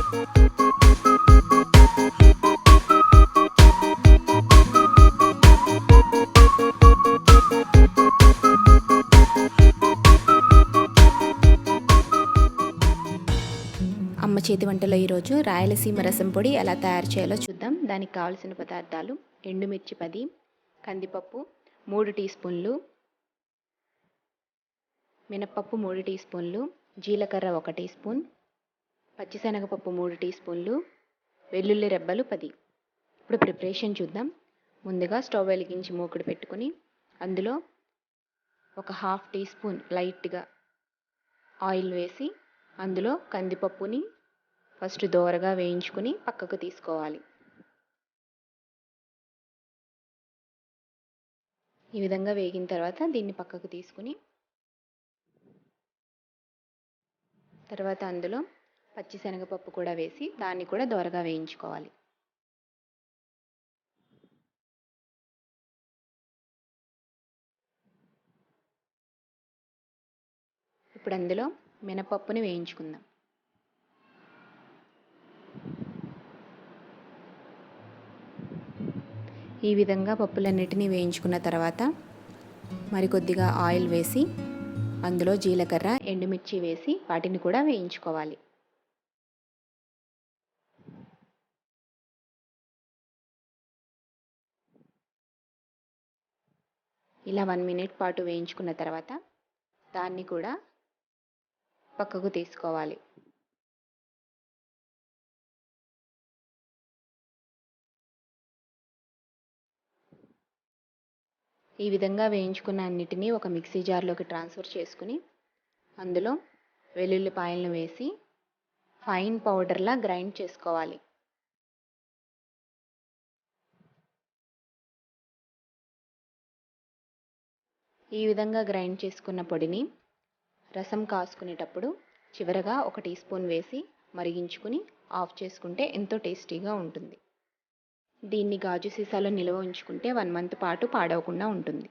అమ్మ చేతి వంటలో ఈరోజు రాయలసీమ రసం పొడి ఎలా తయారు చేయాలో చూద్దాం. దానికి కావాల్సిన పదార్థాలు: ఎండుమిర్చి 10, కందిపప్పు 3 టీ స్పూన్లు, మినప్పప్పు 3 టీ స్పూన్లు, జీలకర్ర 1 టీ స్పూన్, పచ్చిశనగపప్పు 3 టీ స్పూన్లు, వెల్లుల్లి రెబ్బలు 10. ఇప్పుడు ప్రిపరేషన్ చూద్దాం. ముందుగా స్టవ్ వెలిగించి మూకుడు పెట్టుకుని అందులో ఒక హాఫ్ టీ స్పూన్ లైట్గా ఆయిల్ వేసి అందులో కందిపప్పుని ఫస్ట్ దోరగా వేయించుకుని పక్కకు తీసుకోవాలి. ఈ విధంగా వేగిన తర్వాత దీన్ని పక్కకు తీసుకుని తర్వాత అందులో పచ్చిశనగపప్పు కూడా వేసి దాన్ని కూడా దోరగా వేయించుకోవాలి. ఇప్పుడు అందులో మినపప్పుని వేయించుకుందాం. ఈ విధంగా పప్పులన్నిటినీ వేయించుకున్న తర్వాత మరికొద్దిగా ఆయిల్ వేసి అందులో జీలకర్ర, ఎండుమిర్చి వేసి వాటిని కూడా వేయించుకోవాలి. ఇలా 1 మినిట్ పాటు వేయించుకున్న తర్వాత దాన్ని కూడా పక్కకు తీసుకోవాలి. ఈ విధంగా వేయించుకున్న అన్నిటినీ ఒక మిక్సీ జార్లోకి ట్రాన్స్ఫర్ చేసుకుని అందులో వెల్లుల్లిపాయలను వేసి ఫైన్ పౌడర్లా గ్రైండ్ చేసుకోవాలి. ఈ విధంగా గ్రైండ్ చేసుకున్న పొడిని రసం కాసుకునేటప్పుడు చివరగా 1 టీ స్పూన్ వేసి మరిగించుకుని ఆఫ్ చేసుకుంటే ఎంతో టేస్టీగా ఉంటుంది. దీన్ని గాజు సీసాలో నిల్వ ఉంచుకుంటే 1 మంత్ పాటు పాడవకుండా ఉంటుంది.